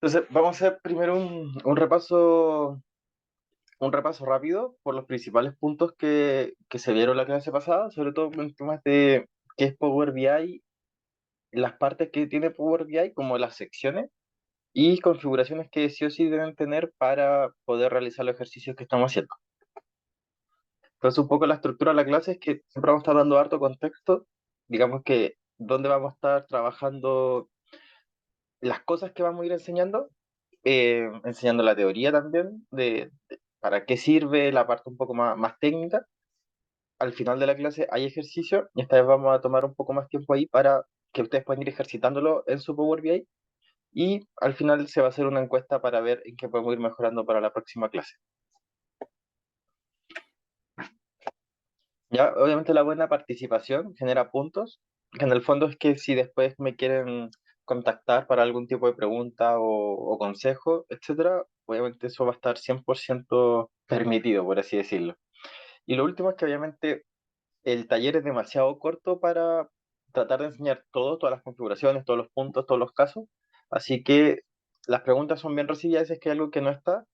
Entonces, vamos a hacer primero un repaso rápido por los principales puntos que se vieron la clase pasada, sobre todo en temas de qué es Power BI, las partes que tiene Power BI, como las secciones, y configuraciones que sí o sí deben tener para poder realizar los ejercicios que estamos haciendo. Entonces, un poco la estructura de la clase es que siempre vamos a estar dando harto contexto, digamos que dónde vamos a estar trabajando las cosas que vamos a ir enseñando, enseñando la teoría también de para qué sirve la parte un poco más técnica. Al final de la clase hay ejercicio y esta vez vamos a tomar un poco más tiempo ahí para que ustedes puedan ir ejercitándolo en su Power BI y al final se va a hacer una encuesta para ver en qué podemos ir mejorando para la próxima clase. Ya, obviamente la buena participación genera puntos, que en el fondo es que si después me quieren contactar para algún tipo de pregunta o consejo, etcétera, obviamente eso va a estar 100% permitido, por así decirlo. Y lo último es que obviamente el taller es demasiado corto para tratar de enseñar todo, todas las configuraciones, todos los puntos, todos los casos, así que las preguntas son bien recibidas si es que hay algo que no está,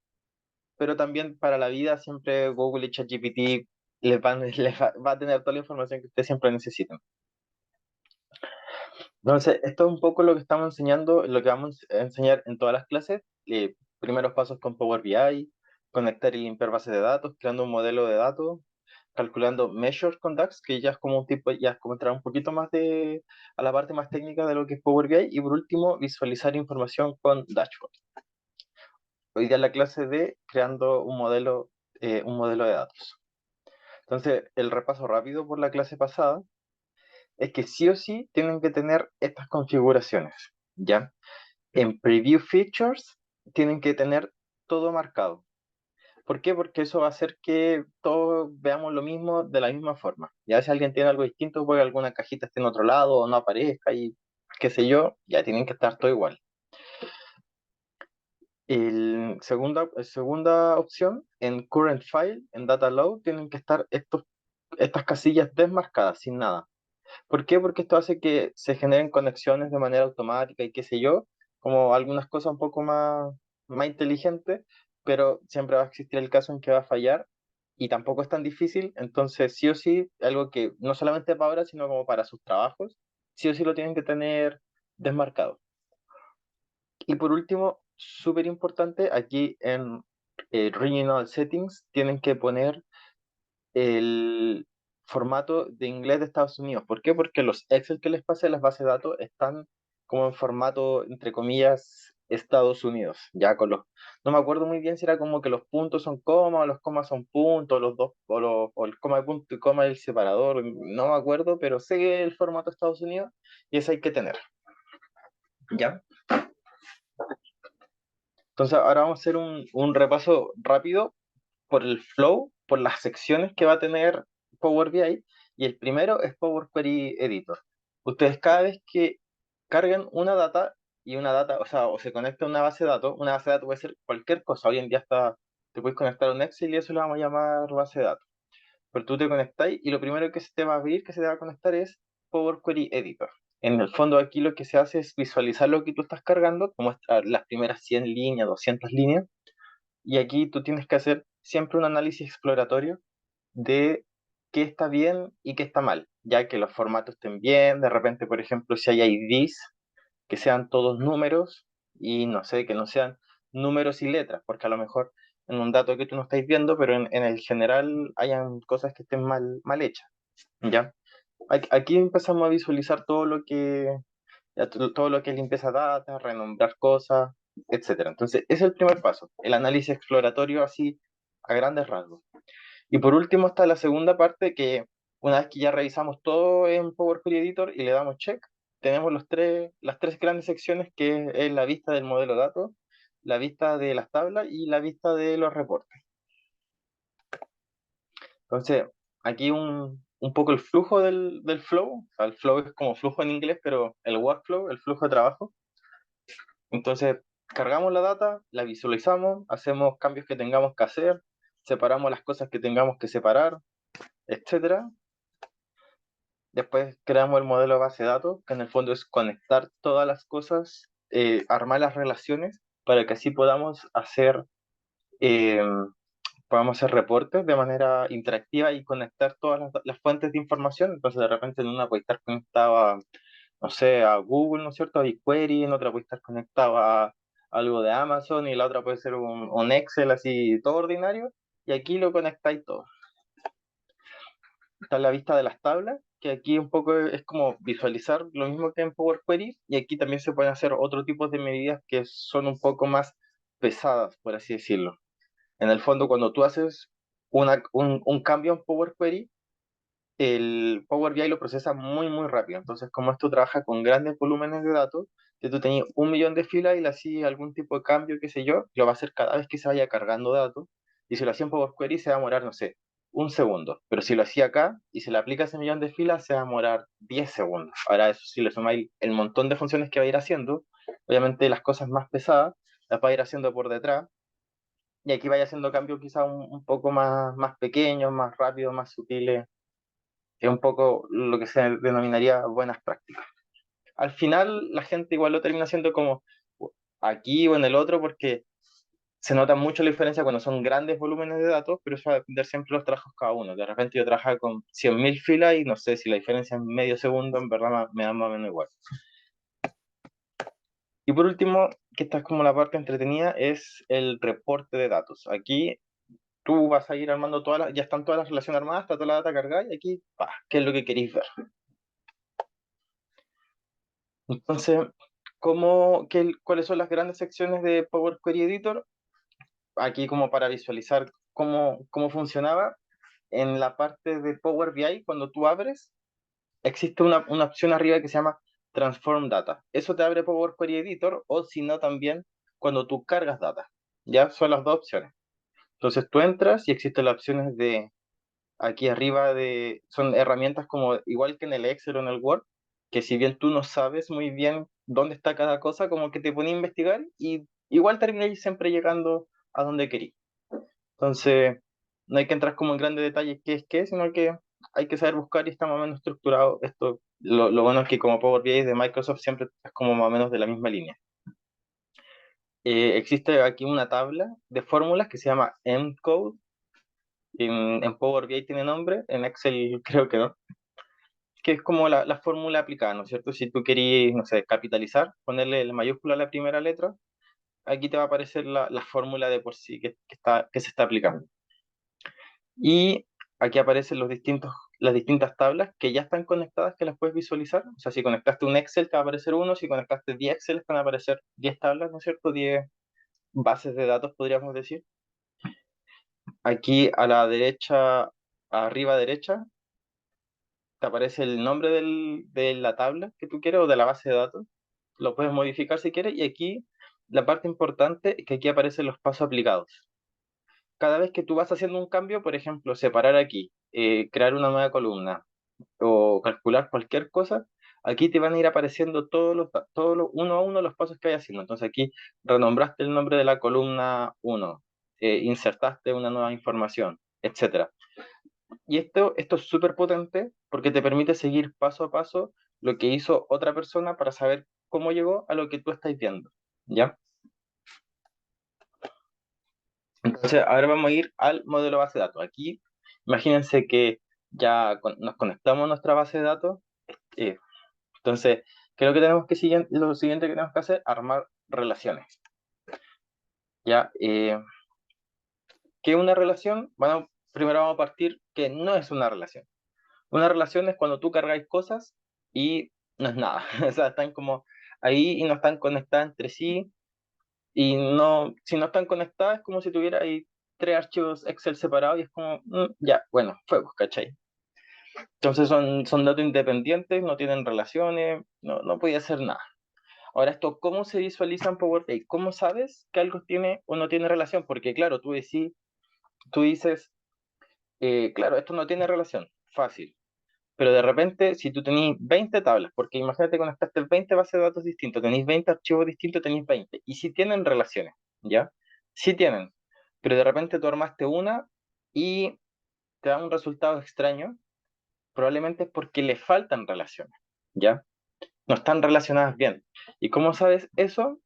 pero también para la vida siempre Google y ChatGPT va a tener toda la información que ustedes siempre necesiten. Entonces, esto es un poco lo que estamos enseñando, lo que vamos a enseñar en todas las clases. Primeros pasos con Power BI, conectar y limpiar bases de datos, creando un modelo de datos, calculando measures con DAX, que ya es como un tipo, ya es como entrar un poquito más a la parte más técnica de lo que es Power BI. Y por último, visualizar información con Dashboard. Hoy día es la clase de creando un modelo de datos. Entonces, el repaso rápido por la clase pasada es que sí o sí tienen que tener estas configuraciones, ¿ya? En Preview Features tienen que tener todo marcado. ¿Por qué? Porque eso va a hacer que todos veamos lo mismo de la misma forma. Ya si alguien tiene algo distinto, porque alguna cajita esté en otro lado o no aparezca y qué sé yo, ya tienen que estar todo igual. Segunda opción, en Current File, en Data Load, tienen que estar estas casillas desmarcadas, sin nada. ¿Por qué? Porque esto hace que se generen conexiones de manera automática y qué sé yo, como algunas cosas un poco más inteligentes, pero siempre va a existir el caso en que va a fallar y tampoco es tan difícil, entonces sí o sí, algo que no solamente para ahora, sino como para sus trabajos, sí o sí lo tienen que tener desmarcado. Y por último, súper importante, aquí en Regional Settings tienen que poner el formato de inglés de Estados Unidos. ¿Por qué? Porque los Excel que les pasé, las bases de datos, están como en formato, entre comillas, Estados Unidos. Ya con los. No me acuerdo muy bien si era como que los puntos son comas, o los comas son puntos, los dos, o el coma de punto y coma el separador. No me acuerdo, pero sé que el formato Estados Unidos y eso hay que tener. ¿Ya? Entonces, ahora vamos a hacer un repaso rápido por el flow, por las secciones que va a tener Power BI, y el primero es Power Query Editor. Ustedes cada vez que carguen una data, o sea, o se conecta a una base de datos puede ser cualquier cosa, hoy en día te puedes conectar a un Excel y eso lo vamos a llamar base de datos. Pero tú te conectáis y lo primero que se te va a abrir, que se te va a conectar es Power Query Editor. En el fondo aquí lo que se hace es visualizar lo que tú estás cargando, como las primeras 100 líneas, 200 líneas, y aquí tú tienes que hacer siempre un análisis exploratorio de qué está bien y qué está mal, ya que los formatos estén bien, de repente, por ejemplo, si hay IDs, que sean todos números y no sé, que no sean números y letras, porque a lo mejor en un dato que tú no estáis viendo, pero en el general hayan cosas que estén mal hechas, ¿ya? Aquí empezamos a visualizar todo lo que es limpieza de data, renombrar cosas, etcétera. Entonces, ese es el primer paso, el análisis exploratorio así a grandes rasgos. Y por último está la segunda parte que una vez que ya revisamos todo en Power Query Editor y le damos check, tenemos las tres grandes secciones que es la vista del modelo de datos, la vista de las tablas y la vista de los reportes. Entonces, aquí un poco el flujo del flow, o sea, el flow es como flujo en inglés, pero el workflow, el flujo de trabajo. Entonces, cargamos la data, la visualizamos, hacemos cambios que tengamos que hacer, separamos las cosas que tengamos que separar, etcétera. Después creamos el modelo de base de datos, que en el fondo es conectar todas las cosas, armar las relaciones para que así eh, podamos hacer reportes de manera interactiva y conectar todas las fuentes de información. Entonces, de repente en una puede estar conectado a, no sé, a Google, ¿no es cierto? A BigQuery, en otra puede estar conectado a algo de Amazon y la otra puede ser un Excel así todo ordinario. Y aquí lo conectáis todo. Está la vista de las tablas, que aquí un poco es como visualizar lo mismo que en Power Query, y aquí también se pueden hacer otro tipo de medidas que son un poco más pesadas, por así decirlo. En el fondo, cuando tú haces un cambio en Power Query, el Power BI lo procesa muy, muy rápido. Entonces, como esto trabaja con grandes volúmenes de datos, que tú tenías 1 millón de filas y le hacías algún tipo de cambio, qué sé yo, lo va a hacer cada vez que se vaya cargando datos. Y si lo hacía en Power Query, se va a demorar, no sé, 1 segundo. Pero si lo hacía acá y se le aplica ese millón de filas, se va a demorar 10 segundos. Ahora, eso si le sumáis el montón de funciones que va a ir haciendo, obviamente las cosas más pesadas las va a ir haciendo por detrás. Y aquí vaya haciendo cambios quizás un poco más pequeños, más rápidos, más sutiles, es un poco lo que se denominaría buenas prácticas. Al final, la gente igual lo termina haciendo como aquí o en el otro, porque se nota mucho la diferencia cuando son grandes volúmenes de datos, pero eso va a depender siempre de los trabajos cada uno. De repente yo trabajo con 100.000 filas y no sé si la diferencia es medio segundo, en verdad me da más o menos igual. Y por último, que esta es como la parte entretenida, es el reporte de datos. Aquí tú vas a ir armando ya están todas las relaciones armadas, está toda la data cargada y aquí, pa, ¿qué es lo que queréis ver? Entonces, ¿cuáles son las grandes secciones de Power Query Editor? Aquí como para visualizar cómo funcionaba. En la parte de Power BI, cuando tú abres, existe una opción arriba que se llama Transform Data. Eso te abre Power Query Editor o si no también cuando tú cargas data. Ya son las dos opciones. Entonces tú entras y existen las opciones de aquí arriba son herramientas como igual que en el Excel o en el Word, que si bien tú no sabes muy bien dónde está cada cosa, como que te pones a investigar y igual termináis siempre llegando a donde querí. Entonces, no hay que entrar como en grandes detalles qué es qué, sino que hay que saber buscar y está más o menos estructurado esto. Lo bueno es que como Power BI de Microsoft siempre es como más o menos de la misma línea. Existe aquí una tabla de fórmulas que se llama MCode. En Power BI tiene nombre, en Excel creo que no, que es como la fórmula aplicada, ¿no es cierto? Si tú querías, no sé, capitalizar, ponerle la mayúscula a la primera letra, aquí te va a aparecer la fórmula de por sí que se está aplicando. Y aquí aparecen las distintas tablas que ya están conectadas, que las puedes visualizar. O sea, si conectaste un Excel, te va a aparecer uno, si conectaste 10 Excel, te van a aparecer 10 tablas, ¿no es cierto? 10 bases de datos, podríamos decir. Aquí a la derecha, arriba derecha, te aparece el nombre de la tabla que tú quieres o de la base de datos. Lo puedes modificar si quieres y aquí la parte importante es que aquí aparecen los pasos aplicados. Cada vez que tú vas haciendo un cambio, por ejemplo, separar aquí, crear una nueva columna o calcular cualquier cosa, aquí te van a ir apareciendo uno a uno los pasos que vayas haciendo. Entonces aquí renombraste el nombre de la columna uno, insertaste una nueva información, etcétera. Y esto es súper potente porque te permite seguir paso a paso lo que hizo otra persona para saber cómo llegó a lo que tú estás viendo, ¿ya? Entonces, ahora vamos a ir al modelo base de datos. Aquí, imagínense que ya nos conectamos a nuestra base de datos. eh, entonces, ¿qué es lo que lo siguiente que tenemos que hacer? Armar relaciones, ¿ya? ¿Qué es una relación? Bueno, primero vamos a partir que no es una relación. Una relación es cuando tú cargáis cosas y no es nada. O sea, están como ahí y no están conectadas entre sí. Y no, si no están conectadas es como si tuviera ahí 3 archivos Excel separados y es como, ya, bueno, fue, pues, ¿cachai? Entonces son datos independientes, no tienen relaciones, no podía hacer nada. Ahora, esto, ¿cómo se visualiza en Power BI? ¿Cómo sabes que algo tiene o no tiene relación? Porque, claro, tú dices, claro, esto no tiene relación, fácil. Pero de repente, si tú tenés 20 tablas, porque imagínate conectaste 20 bases de datos distintos, tenéis 20 archivos distintos, tenéis 20, y si tienen relaciones, ¿ya? Sí tienen, pero de repente tú armaste una y te da un resultado extraño, probablemente es porque le faltan relaciones, ¿ya? No están relacionadas bien. ¿Y cómo sabes eso?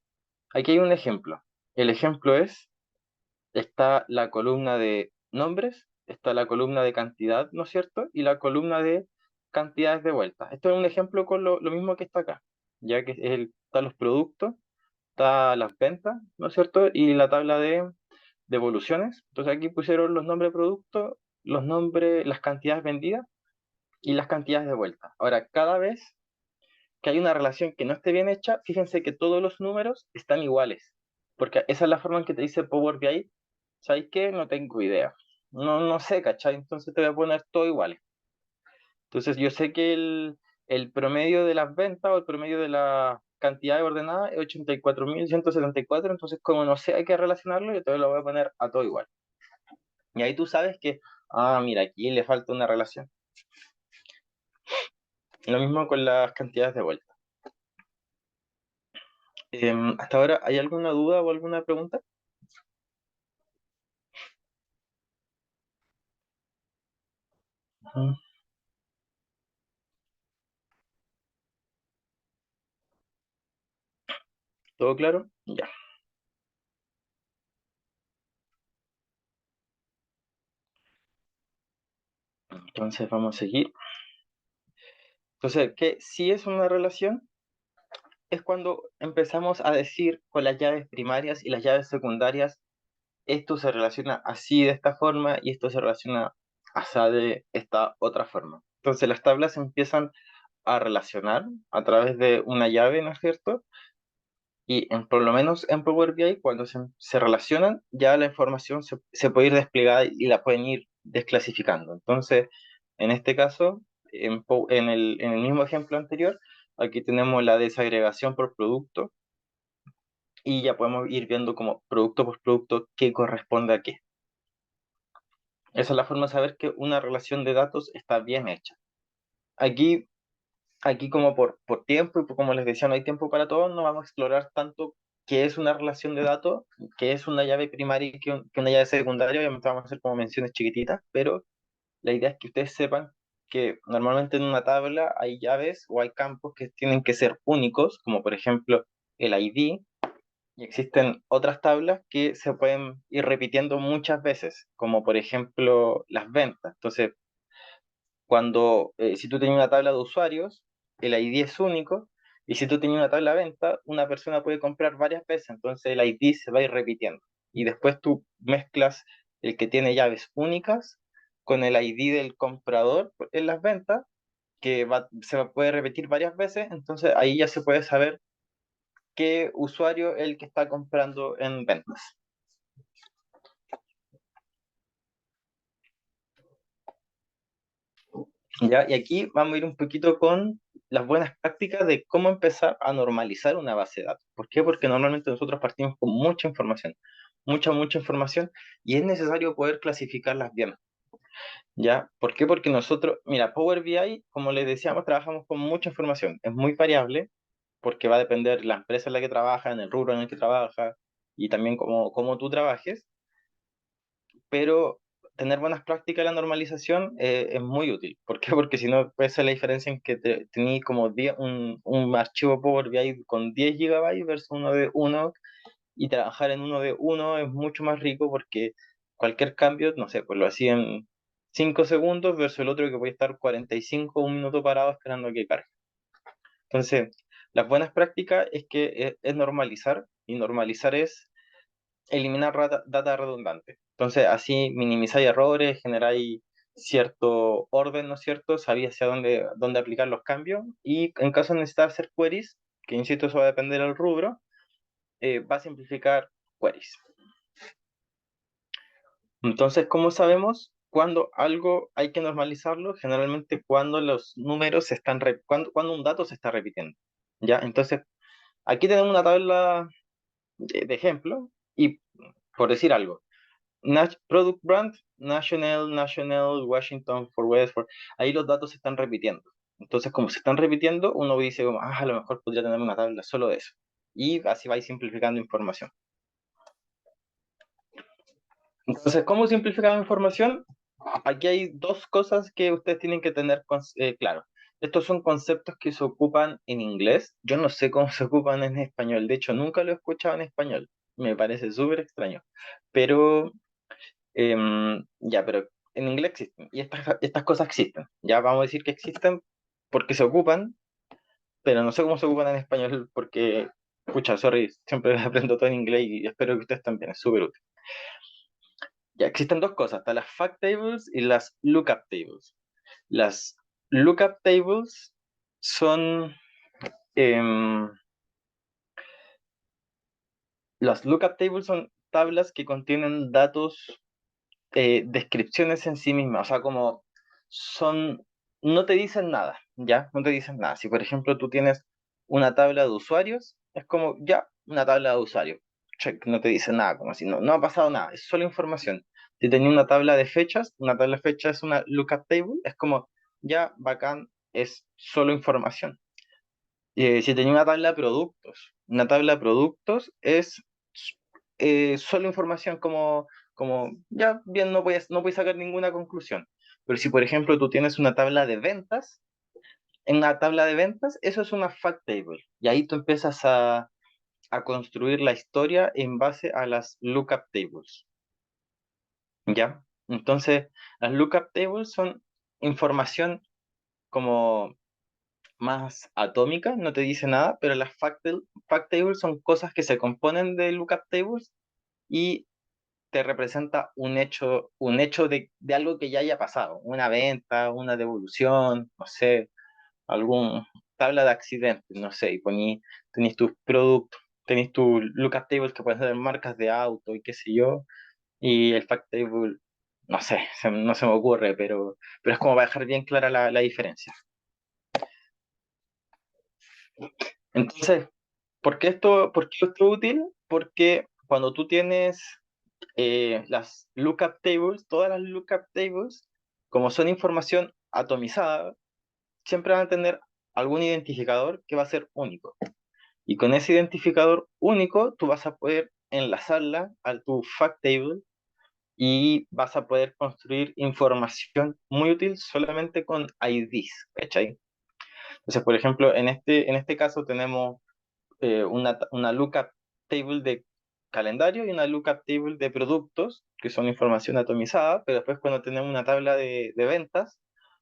Aquí hay un ejemplo. El ejemplo es, está la columna de nombres, está la columna de cantidad, ¿no es cierto? Y la columna de cantidades de vueltas. Esto es un ejemplo con lo mismo que está acá, ya que están los productos, está las ventas, ¿no es cierto? Y la tabla de devoluciones. Entonces aquí pusieron los nombres de productos, los nombres, las cantidades vendidas y las cantidades de vueltas. Ahora, cada vez que hay una relación que no esté bien hecha, fíjense que todos los números están iguales, porque esa es la forma en que te dice Power BI. ¿Sabes qué? No tengo idea. No sé, ¿cachai? Entonces te voy a poner todo igual. Entonces yo sé que el promedio de las ventas o el promedio de la cantidad ordenada es 84.174, entonces como no sé, hay que relacionarlo, yo te lo voy a poner a todo igual. Y ahí tú sabes que, mira, aquí le falta una relación. Lo mismo con las cantidades de vuelta. Hasta ahora, ¿hay alguna duda o alguna pregunta? Ujú. ¿Todo claro? Ya. Entonces vamos a seguir. Entonces, ¿qué sí es una relación? Es cuando empezamos a decir con las llaves primarias y las llaves secundarias, esto se relaciona así de esta forma y esto se relaciona así de esta otra forma. Entonces las tablas se empiezan a relacionar a través de una llave, ¿no es cierto? Y por lo menos en Power BI, cuando se relacionan, ya la información se puede ir desplegada y la pueden ir desclasificando. Entonces, en este caso, en el mismo ejemplo anterior, aquí tenemos la desagregación por producto y ya podemos ir viendo como producto por producto qué corresponde a qué. Esa es la forma de saber que una relación de datos está bien hecha. Aquí Aquí como por tiempo y como les decía, no hay tiempo para todo, no vamos a explorar tanto qué es una relación de datos, qué es una llave primaria y qué una llave secundaria. Obviamente vamos a hacer como menciones chiquititas, pero la idea es que ustedes sepan que normalmente en una tabla hay llaves o hay campos que tienen que ser únicos, como por ejemplo el ID, y existen otras tablas que se pueden ir repitiendo muchas veces, como por ejemplo las ventas. Entonces, si tú tenías una tabla de usuarios, el ID es único, y si tú tenías una tabla de venta, una persona puede comprar varias veces, entonces el ID se va a ir repitiendo. Y después tú mezclas el que tiene llaves únicas con el ID del comprador en las ventas, que puede repetir varias veces, entonces ahí ya se puede saber qué usuario es el que está comprando en ventas. ¿Ya? Y aquí vamos a ir un poquito con las buenas prácticas de cómo empezar a normalizar una base de datos. ¿Por qué? Porque normalmente nosotros partimos con mucha información, y es necesario poder clasificarlas bien. ¿Ya? ¿Por qué? Porque nosotros, mira, Power BI, como les decíamos, trabajamos con mucha información. Es muy variable porque va a depender la empresa en la que trabaja, en el rubro en el que trabaja y también cómo tú trabajes, pero tener buenas prácticas en la normalización es muy útil. ¿Por qué? Porque si no, puede ser la diferencia en que tenéis como 10 un archivo Power BI con 10 gigabytes versus uno de uno, y trabajar en uno de uno es mucho más rico porque cualquier cambio, no sé, pues lo hacía en 5 segundos versus el otro que puede estar 45 un minuto parado esperando a que cargue. Entonces, las buenas prácticas es que es normalizar, y normalizar es eliminar data redundante. Entonces, así minimizáis errores, generáis cierto orden, ¿no es cierto? Sabías hacia dónde aplicar los cambios, y en caso de necesitar hacer queries, que insisto, eso va a depender del rubro, va a simplificar queries. Entonces, ¿cómo sabemos cuándo algo hay que normalizarlo? Generalmente cuando los números cuando un dato se está repitiendo. ¿Ya? Entonces, aquí tenemos una tabla de ejemplo, y por decir algo, Product Brand, National, Washington, for West, ahí los datos se están repitiendo. Entonces, como se están repitiendo, uno dice, como, a lo mejor podría tener una tabla solo de eso. Y así vais simplificando información. Entonces, ¿cómo simplificamos información? Aquí hay dos cosas que ustedes tienen que tener claro. Estos son conceptos que se ocupan en inglés. Yo no sé cómo se ocupan en español. De hecho, nunca lo he escuchado en español. Me parece súper extraño. Pero, ya, pero en inglés existen. Y estas cosas existen. Ya vamos a decir que existen porque se ocupan, pero no sé cómo se ocupan en español porque, pucha, sorry, siempre aprendo todo en inglés y espero que ustedes también. Es súper útil. Ya, existen dos cosas. Están las fact tables y las lookup tables. Las lookup tables son, em, las lookup tables son tablas que contienen datos, descripciones en sí mismas, o sea, como son, no te dicen nada, ¿ya? No te dicen nada. Si, por ejemplo, tú tienes una tabla de usuarios, es como, ya, una tabla de usuarios. Check, no te dice nada, como si no ha pasado nada, es solo información. Si tenía una tabla de fechas, una tabla de fechas es una lookup table, es como, ya, bacán, es solo información. Si tenía una tabla de productos, una tabla de productos es solo información como ya bien no puedes sacar ninguna conclusión. Pero si por ejemplo tú tienes una tabla de ventas, en una tabla de ventas eso es una fact table. Y ahí tú empiezas a construir la historia en base a las lookup tables. ¿Ya? Entonces, las lookup tables son información como más atómica, no te dice nada, pero las fact tables son cosas que se componen de lookup tables y te representa un hecho de algo que ya haya pasado, una venta, una devolución, no sé, algún tabla de accidentes, no sé, y tenéis tus productos, tenéis tus lookup tables que pueden ser marcas de auto y qué sé yo, y el fact table, no sé, no se me ocurre, pero es como para dejar bien clara la diferencia. Entonces, por qué esto es útil? Porque cuando tú tienes las lookup tables, todas las lookup tables, como son información atomizada, siempre van a tener algún identificador que va a ser único. Y con ese identificador único, tú vas a poder enlazarla a tu fact table y vas a poder construir información muy útil solamente con IDs, ¿cachai? Entonces, por ejemplo, en este caso tenemos una lookup table de calendario y una lookup table de productos, que son información atomizada, pero después cuando tenemos una tabla de ventas,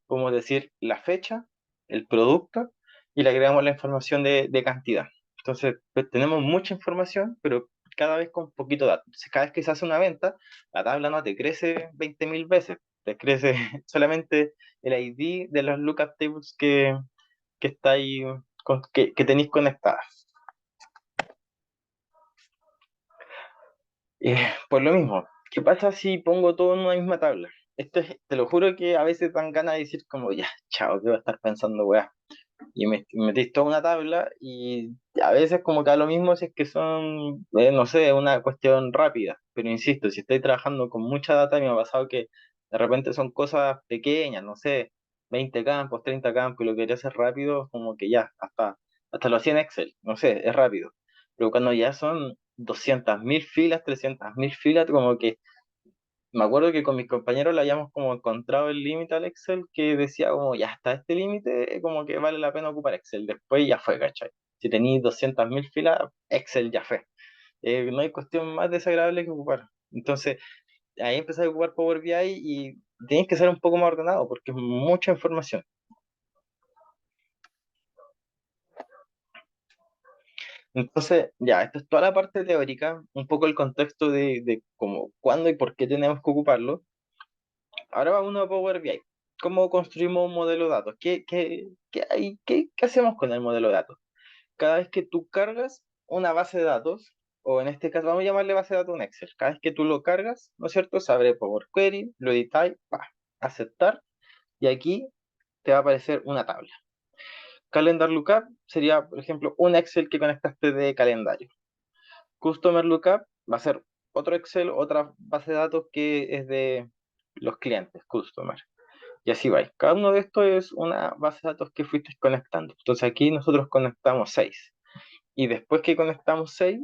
podemos decir la fecha, el producto, y le agregamos la información de cantidad. Entonces, pues, tenemos mucha información, pero cada vez con poquito datos. Entonces, cada vez que se hace una venta, la tabla no te crece 20.000 veces, te crece solamente el ID de las lookup tables que está ahí, que tenéis conectadas. Por lo mismo, ¿qué pasa si pongo todo en una misma tabla? Te lo juro que a veces dan ganas de decir como, ya, chao, ¿qué voy a estar pensando, weá? Y metís toda una tabla y a veces como que da lo mismo si es que son, no sé, una cuestión rápida. Pero insisto, si estoy trabajando con mucha data, me ha pasado que de repente son cosas pequeñas, no sé, 20 campos, 30 campos, y lo quería hacer rápido, como que ya, hasta lo hacía en Excel, no sé, es rápido. Pero cuando ya son 200.000 filas, 300.000 filas, como que me acuerdo que con mis compañeros le habíamos como encontrado el límite al Excel que decía como ya hasta este límite como que vale la pena ocupar Excel. Después ya fue, ¿cachai? Si tenéis 200.000 filas, Excel ya fue. No hay cuestión más desagradable que ocupar. Entonces, ahí empecé a ocupar Power BI y tienes que ser un poco más ordenado porque es mucha información. Entonces, ya, esto es toda la parte teórica, un poco el contexto de cómo, cuándo y por qué tenemos que ocuparlo. Ahora va uno a Power BI. ¿Cómo construimos un modelo de datos? ¿Qué hacemos con el modelo de datos? Cada vez que tú cargas una base de datos, o en este caso vamos a llamarle base de datos un Excel, cada vez que tú lo cargas, ¿no es cierto? Se abre Power Query, lo editáis, pa, aceptar, y aquí te va a aparecer una tabla. Calendar Lookup sería, por ejemplo, un Excel que conectaste de calendario. Customer Lookup va a ser otro Excel, otra base de datos que es de los clientes, Customer. Y así va. Cada uno de estos es una base de datos que fuiste conectando. Entonces aquí nosotros conectamos 6. Y después que conectamos 6,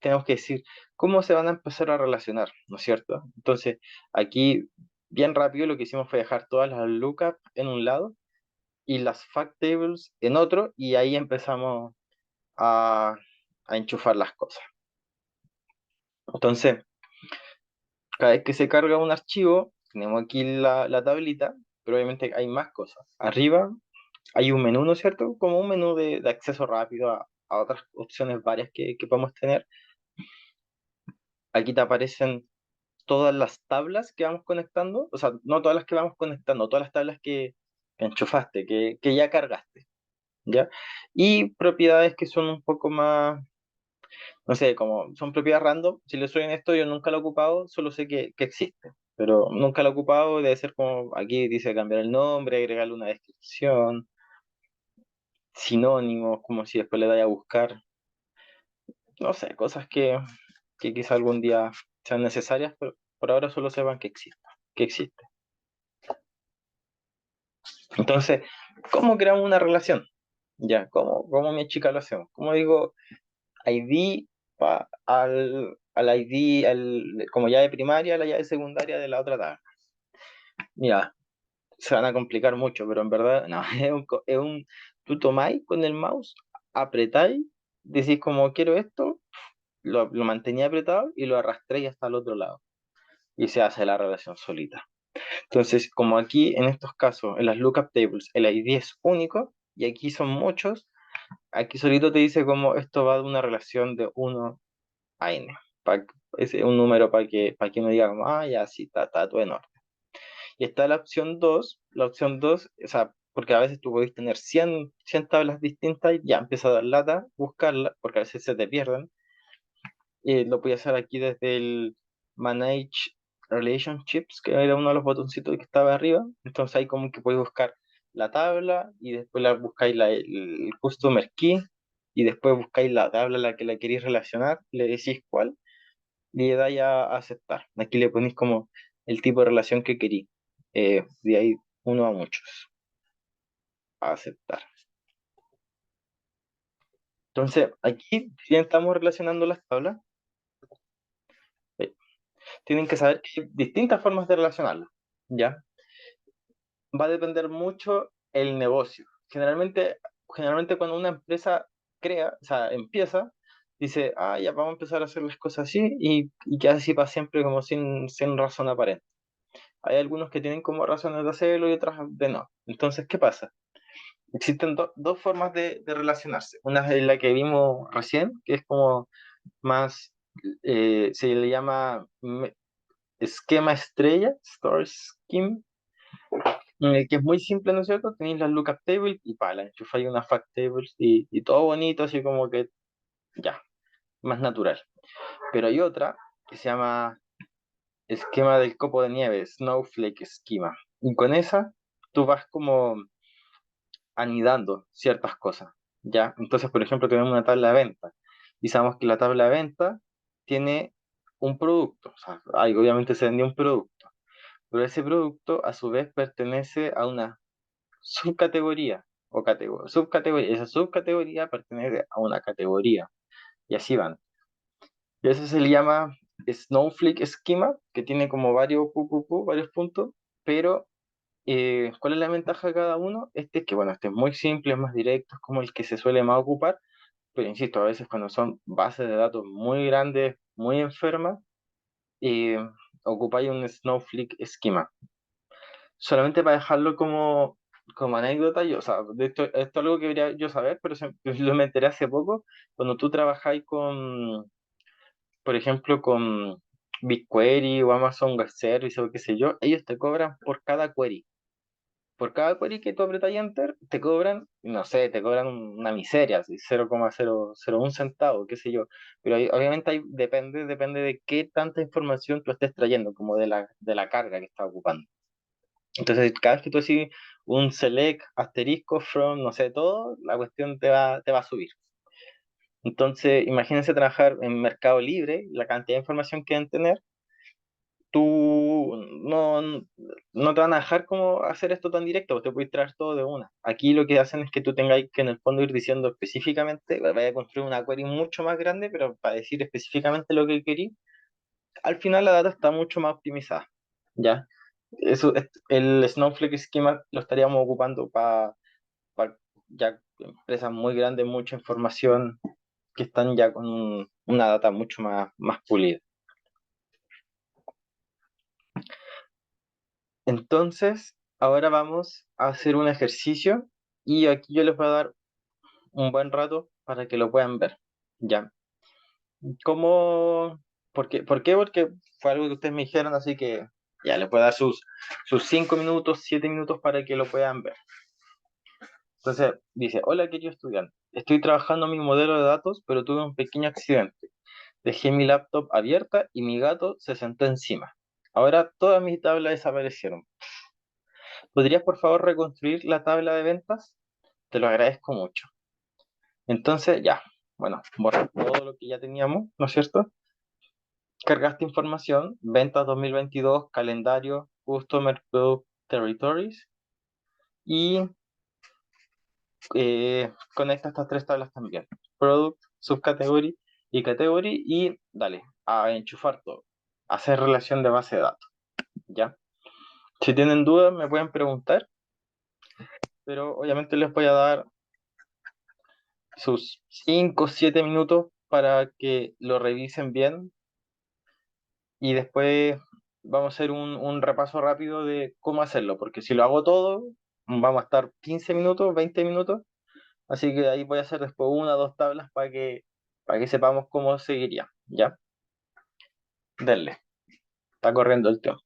tenemos que decir cómo se van a empezar a relacionar, ¿no es cierto? Entonces aquí bien rápido lo que hicimos fue dejar todas las lookup en un lado y las fact tables en otro, y ahí empezamos a, a enchufar las cosas. Entonces, cada vez que se carga un archivo, tenemos aquí la tablita, pero obviamente hay más cosas. Arriba hay un menú, ¿no es cierto? Como un menú de acceso rápido a otras opciones varias que podemos tener. Aquí te aparecen todas las tablas que vamos conectando, o sea, no todas las que vamos conectando, todas las tablas que enchufaste, que ya cargaste, ¿ya? Y propiedades que son un poco más, no sé, como son propiedades random, si le soy honesto, yo nunca lo he ocupado, solo sé que existe, pero nunca lo he ocupado, debe ser como, aquí dice cambiar el nombre, agregarle una descripción, sinónimos, como si después le vaya a buscar, no sé, cosas que quizá algún día sean necesarias, pero por ahora solo sepan que existe. Entonces, ¿cómo creamos una relación? Ya, ¿cómo mi chica lo hacemos? ¿Cómo digo ID al ID, como llave primaria, la llave secundaria de la otra tabla? Mira, se van a complicar mucho, pero en verdad, no, tú tomáis con el mouse, apretáis, decís como quiero esto, lo mantenía apretado y lo arrastréis hasta el otro lado. Y se hace la relación solita. Entonces, como aquí en estos casos, en las lookup tables, el ID es único y aquí son muchos, aquí solito te dice como esto va de una relación de 1 a n. Es un número para que uno diga, como, ah, ya, sí, está todo en orden. Y está la opción 2, o sea, porque a veces tú podés tener 100 tablas distintas y ya empieza a dar lata, buscarla, porque a veces se te pierden. Lo voy a hacer aquí desde el Manage Relationships, que era uno de los botoncitos que estaba arriba. Entonces ahí como que podéis buscar la tabla y después buscáis el Customer Key y después buscáis la tabla a la que la queréis relacionar, le decís cuál y le dais a aceptar. Aquí le ponéis como el tipo de relación que queréis. De ahí uno a muchos, a aceptar. Entonces aquí, si estamos relacionando las tablas, eh, tienen que saber que hay distintas formas de relacionarlas. ¿Ya? Va a depender mucho el negocio. Generalmente cuando una empresa crea, o sea, empieza, dice, ah, ya vamos a empezar a hacer las cosas así y que así para siempre como sin razón aparente. Hay algunos que tienen como razones de hacerlo y otras de no. Entonces, ¿qué pasa? Existen dos formas de relacionarse. Una es la que vimos recién, que es como más, se le llama esquema estrella, Star Scheme, que es muy simple, ¿no es cierto? Tenéis las lookup tables y para, enchufáis unas fact tables y todo bonito, así como que ya, más natural. Pero hay otra que se llama esquema del copo de nieve, Snowflake Schema. Y con esa tú vas como anidando ciertas cosas, ¿ya? Entonces, por ejemplo, tenemos una tabla de venta y sabemos que la tabla de venta tiene un producto, o sea, ahí obviamente se vendió un producto, pero ese producto a su vez pertenece a una subcategoría o subcategoría. Esa subcategoría pertenece a una categoría y así van. Y eso se le llama Snowflake Schema, que tiene como varios puntos, pero ¿cuál es la ventaja de cada uno? Este es que, bueno, este es muy simple, es más directo, es como el que se suele más ocupar, pero insisto, a veces cuando son bases de datos muy grandes, muy enfermas, eh, ocupáis un Snowflake Schema solamente para dejarlo como anécdota, yo, o sea, esto es algo que debería yo saber, pero lo me enteré hace poco, cuando tú trabajáis por ejemplo, con BigQuery o Amazon Web Service o qué sé yo, ellos te cobran por cada query. Por cada query que tú apretas Enter, te cobran, no sé, te cobran una miseria, así, 0,001 centavo, qué sé yo. Pero obviamente depende de qué tanta información tú estés trayendo, como de la carga que estás ocupando. Entonces, cada vez que tú haces un select asterisco from, no sé, todo, la cuestión te va a subir. Entonces, imagínense trabajar en Mercado Libre, la cantidad de información que deben tener, tú no te van a dejar como hacer esto tan directo, te puedes traer todo de una. Aquí lo que hacen es que tú tengas que en el fondo ir diciendo específicamente, vaya a construir una query mucho más grande, pero para decir específicamente lo que querí, al final la data está mucho más optimizada, ¿ya? el Snowflake Schema lo estaríamos ocupando para ya empresas muy grandes, mucha información que están ya con una data mucho más pulida. Entonces, ahora vamos a hacer un ejercicio y aquí yo les voy a dar un buen rato para que lo puedan ver. Ya. ¿Cómo? ¿Por qué? Porque fue algo que ustedes me dijeron, así que ya les voy a dar sus 5 minutos, 7 minutos para que lo puedan ver. Entonces, dice, hola querido estudiante, estoy trabajando en mi modelo de datos, pero tuve un pequeño accidente. Dejé mi laptop abierta y mi gato se sentó encima. Ahora todas mis tablas desaparecieron. ¿Podrías por favor reconstruir la tabla de ventas? Te lo agradezco mucho. Entonces, ya, bueno, borrar todo lo que ya teníamos, ¿no es cierto? Cargaste información, ventas 2022, calendario, Customer Product Territories y conecta estas tres tablas también. Product, Subcategory y Category y dale, a enchufar todo. Hacer relación de base de datos, ¿ya? Si tienen dudas me pueden preguntar, pero obviamente les voy a dar sus 5 o 7 minutos para que lo revisen bien y después vamos a hacer un repaso rápido de cómo hacerlo, porque si lo hago todo, vamos a estar 15 minutos, 20 minutos, así que ahí voy a hacer después una o dos tablas para que sepamos cómo seguiría, ¿ya? Denle, está corriendo el tiempo.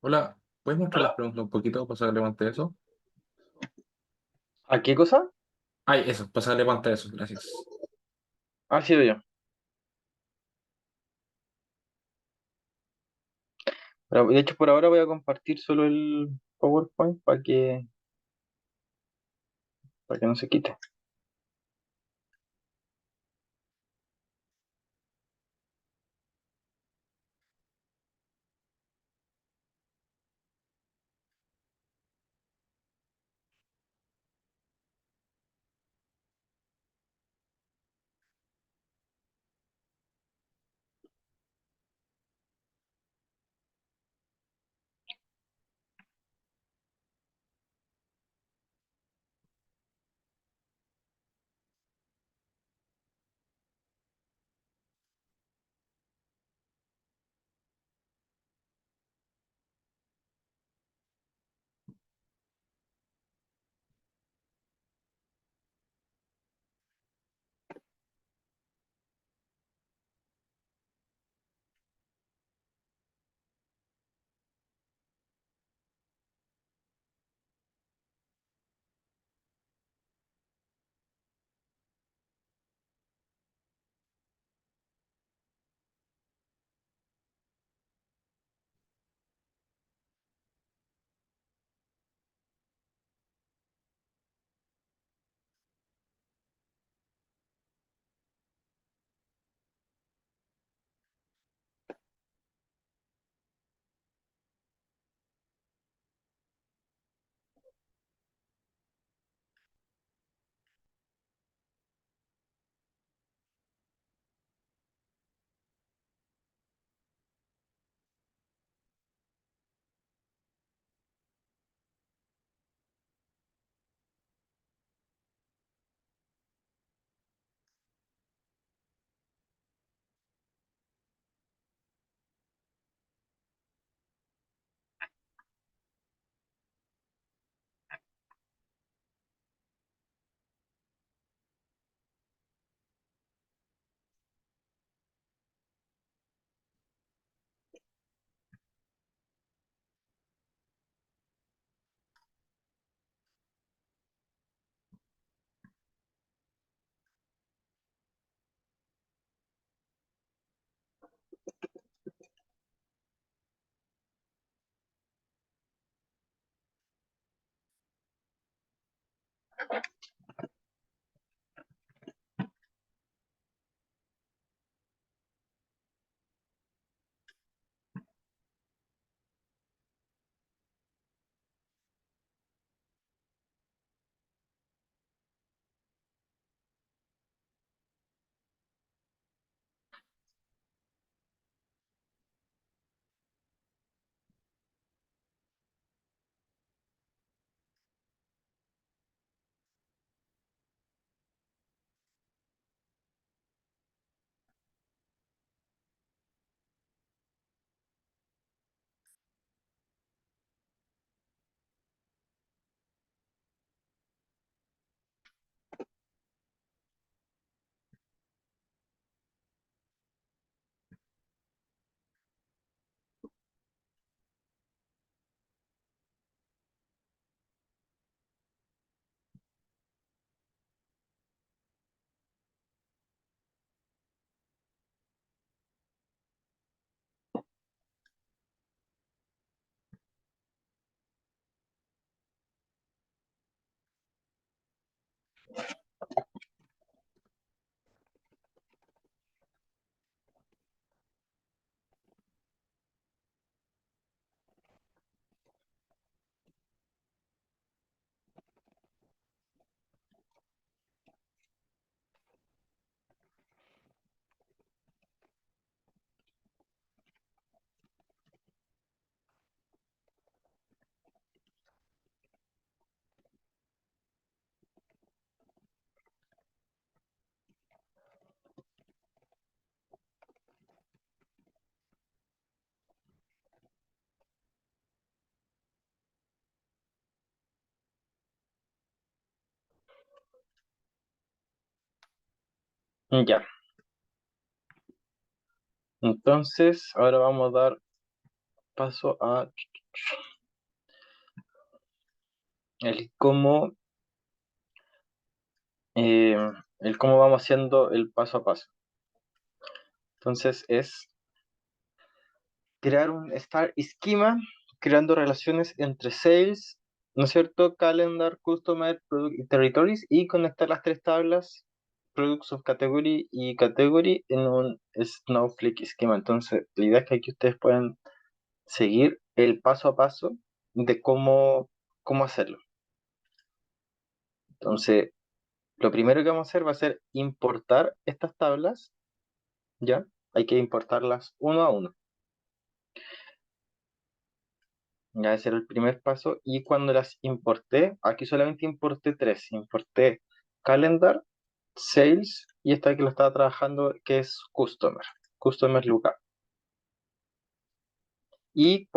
Hola, ¿puedes mostrar las preguntas un poquito? Pasarle pantalla a eso. ¿A qué cosa? Ay, eso, pasarle pantalla a eso, gracias. Ha sido yo. Pero, de hecho, por ahora voy a compartir solo el PowerPoint para que no se quite. Ya. Entonces, ahora vamos a dar paso a el cómo, eh, el cómo vamos haciendo el paso a paso. Entonces es crear un Star Schema, creando relaciones entre sales, ¿no es cierto? Calendar, Customer, Product y Territories, y conectar las tres tablas, Product, Subcategory y Category, en un Snowflake Schema. Entonces, la idea es que aquí ustedes pueden seguir el paso a paso de cómo hacerlo. Entonces, lo primero que vamos a hacer va a ser importar estas tablas, ¿ya? Hay que importarlas uno a uno. Ya ese era el primer paso. Y cuando las importé, aquí solamente importé tres. Importé Calendar, Sales y esta que lo estaba trabajando, que es Customer Lookup. Y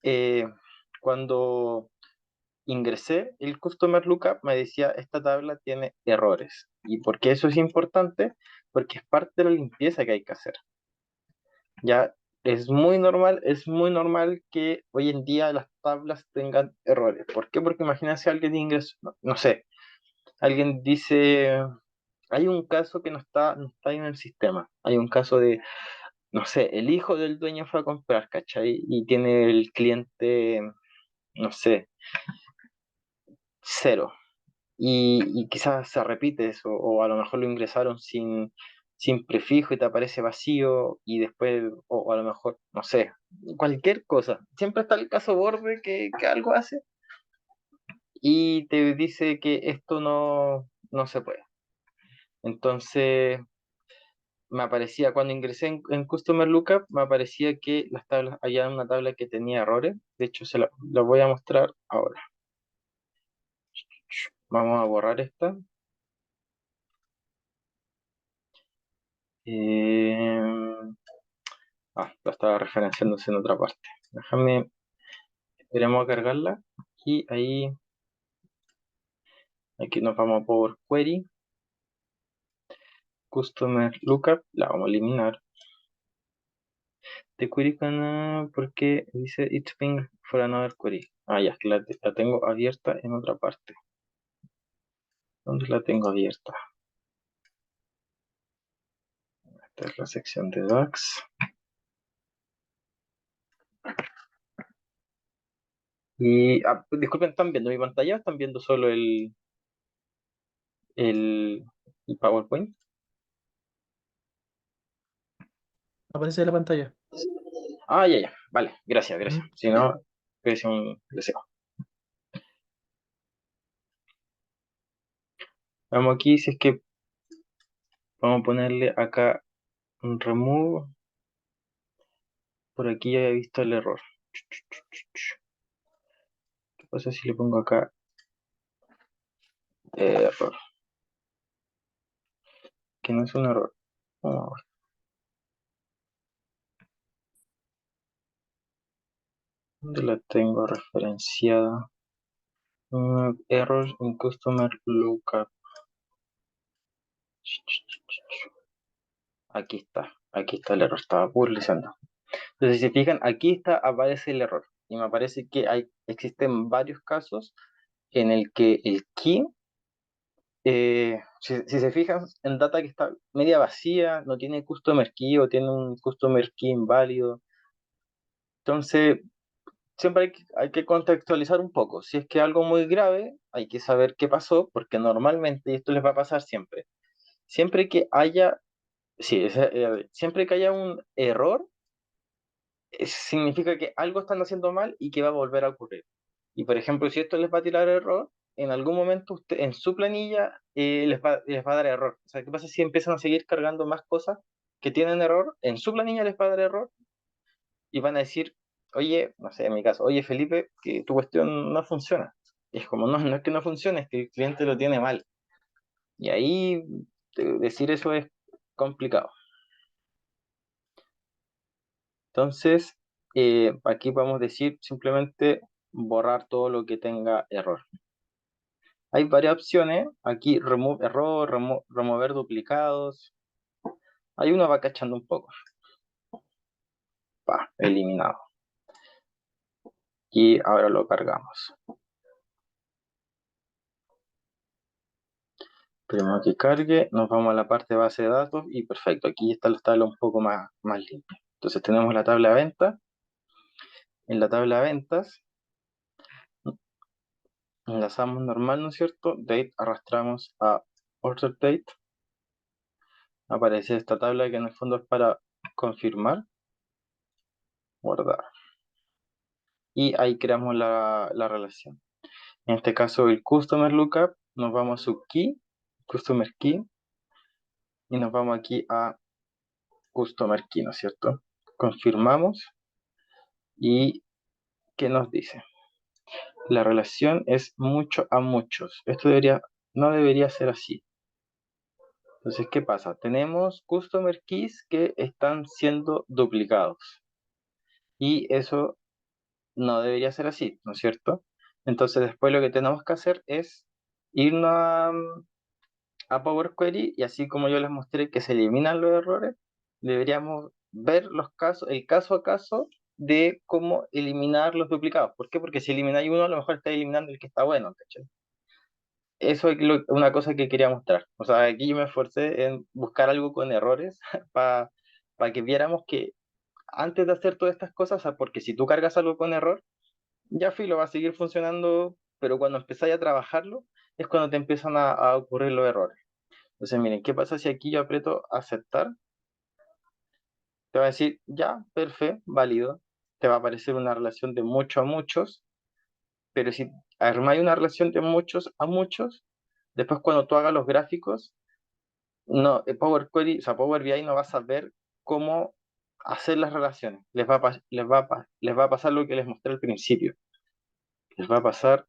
eh, cuando ingresé el Customer Lookup, me decía, esta tabla tiene errores. ¿Y por qué eso es importante? Porque es parte de la limpieza que hay que hacer. Ya es muy normal que hoy en día las tablas tengan errores. ¿Por qué? Porque imagínense alguien ingresa, no sé, alguien dice, hay un caso que no está en el sistema. Hay un caso de, no sé, el hijo del dueño fue a comprar, ¿cachai? Y tiene el cliente, no sé, cero. Y quizás se repite eso, o a lo mejor lo ingresaron sin prefijo y te aparece vacío, y después, o a lo mejor, no sé, cualquier cosa. Siempre está el caso borde que algo hace y te dice que esto no se puede. Entonces, me aparecía, cuando ingresé en Customer Lookup, me aparecía que las tablas, había una tabla que tenía errores. De hecho, la voy a mostrar ahora. Vamos a borrar esta. Eh, lo estaba referenciándose en otra parte. Déjame, esperemos a cargarla. Y ahí, aquí nos vamos a Power Query, Customer Lookup, la vamos a eliminar. The query porque dice it's ping for another query. Ya, la tengo abierta en otra parte. ¿Dónde la tengo abierta? Esta es la sección de DAX. Y, disculpen, ¿están viendo mi pantalla o están viendo solo el, el PowerPoint? Aparece en la pantalla. Ah, ya, ya. Vale, gracias, ¿Mm? gracias. Si no, es un deseo. Vamos aquí, si es que vamos a ponerle acá un remove. Por aquí ya he visto el error. ¿Qué pasa si le pongo acá error? Que no es un error. Vamos a ver. ¿Dónde la tengo referenciada? Error in customer lookup. Aquí está el error, estaba publicando. Entonces, si se fijan, aquí está, aparece el error. Y me parece que existen varios casos en el que el key, si se fijan en data que está media vacía, no tiene customer key o tiene un customer key inválido. Entonces, siempre hay que contextualizar un poco. Si es que algo muy grave, hay que saber qué pasó, porque normalmente, y esto les va a pasar siempre, siempre que haya, sí, siempre que haya un error, significa que algo están haciendo mal y que va a volver a ocurrir. Y por ejemplo, si esto les va a tirar error, en algún momento usted en su planilla les va a dar error. O sea, ¿qué pasa si empiezan a seguir cargando más cosas que tienen error? En su planilla les va a dar error y van a decir, oye, no sé, en mi caso, oye Felipe, que tu cuestión no funciona. Y es como, no, no es que no funcione, es que el cliente lo tiene mal. Y ahí decir eso es complicado. Entonces, aquí podemos decir simplemente borrar todo lo que tenga error. Hay varias opciones. Aquí, remove error, remover duplicados. Hay uno va cachando un poco. Pa, eliminado. Y ahora lo cargamos. Primero que cargue, nos vamos a la parte de base de datos y perfecto. Aquí está la tabla un poco más limpia. Entonces tenemos la tabla de ventas. En la tabla de ventas enlazamos normal, ¿no es cierto? Date arrastramos a order date. Aparece esta tabla que en el fondo es para confirmar, guardar. Y ahí creamos la relación. En este caso, el customer lookup, nos vamos a su key, customer key, y nos vamos aquí a customer key, ¿no es cierto? Confirmamos y ¿qué nos dice? La relación es mucho a muchos. Esto no debería ser así. Entonces, ¿qué pasa? Tenemos customer keys que están siendo duplicados y eso no debería ser así, ¿no es cierto? Entonces, después lo que tenemos que hacer es irnos a Power Query y así como yo les mostré que se eliminan los errores, deberíamos ver los casos, el caso a caso de cómo eliminar los duplicados. ¿Por qué? Porque si elimináis uno, a lo mejor está eliminando el que está bueno, ¿cachai? Eso es una cosa que quería mostrar. O sea, aquí yo me esforcé en buscar algo con errores para que viéramos que antes de hacer todas estas cosas, o sea, porque si tú cargas algo con error, ya filo, va a seguir funcionando, pero cuando empezáis a trabajarlo, es cuando te empiezan a ocurrir los errores. Entonces, miren, ¿qué pasa si aquí yo aprieto aceptar? Te va a decir, ya, perfecto, válido. Te va a aparecer una relación de muchos a muchos, pero si armáis una relación de muchos a muchos, después cuando tú hagas los gráficos, no, Power Query, o sea, Power BI no va a saber cómo hacer las relaciones. Les va a pasar lo que les mostré al principio. Les va a pasar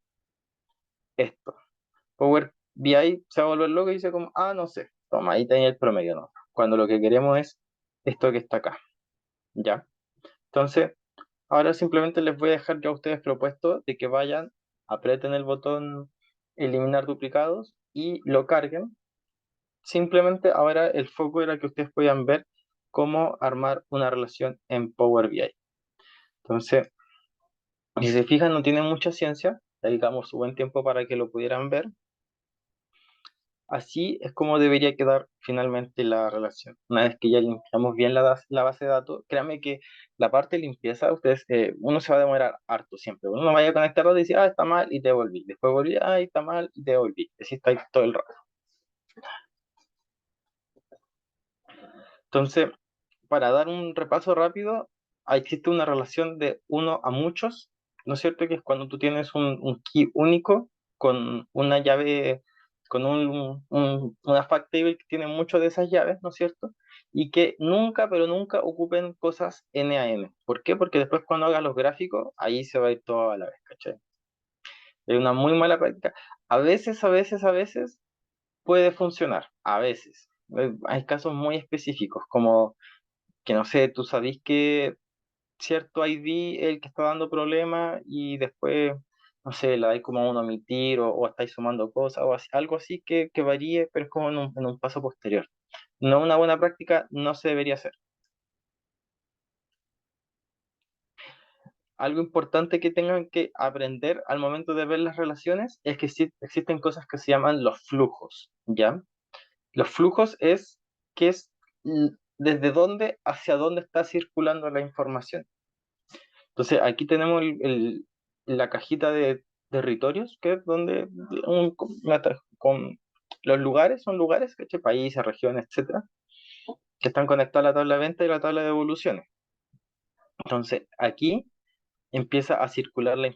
esto. Power BI se va a volver loco y dice como, ah, no sé, toma, ahí tenía el promedio, ¿no? Cuando lo que queremos es esto que está acá, ¿ya? Entonces, ahora simplemente les voy a dejar ya a ustedes propuesto de que vayan, aprieten el botón eliminar duplicados y lo carguen. Simplemente ahora el foco era que ustedes puedan ver cómo armar una relación en Power BI. Entonces, si se fijan, no tiene mucha ciencia, dedicamos un buen tiempo para que lo pudieran ver. Así es como debería quedar finalmente la relación. Una vez que ya limpiamos bien la base de datos, créanme que la parte de limpieza, uno se va a demorar harto siempre. Uno no vaya a conectar y decir, ah, está mal, y te volví. Después volví, ah, está mal, y te volví. Así está ahí todo el rato. Entonces, para dar un repaso rápido, existe una relación de uno a muchos, ¿no es cierto? Que es cuando tú tienes un key único con una llave, con una fact table que tiene muchas de esas llaves, ¿no es cierto? Y que nunca, pero nunca ocupen cosas N a N. ¿Por qué? Porque después cuando hagas los gráficos, ahí se va a ir todo a la vez, ¿cachai? Es una muy mala práctica. A veces puede funcionar, a veces. Hay casos muy específicos, como que no sé, tú sabís que cierto ID es el que está dando problemas y después, no sé, la dais como a un omitir o estáis sumando cosas o algo así que varíe, pero es como en un paso posterior. No una buena práctica, no se debería hacer. Algo importante que tengan que aprender al momento de ver las relaciones es que existen cosas que se llaman los flujos, ¿ya? Los flujos es desde dónde hacia dónde está circulando la información. Entonces, aquí tenemos la cajita de territorios, que es donde con los lugares, son lugares, ¿cachai? Países, regiones, etcétera, que están conectados a la tabla de venta y la tabla de evoluciones. Entonces, aquí empieza a circular la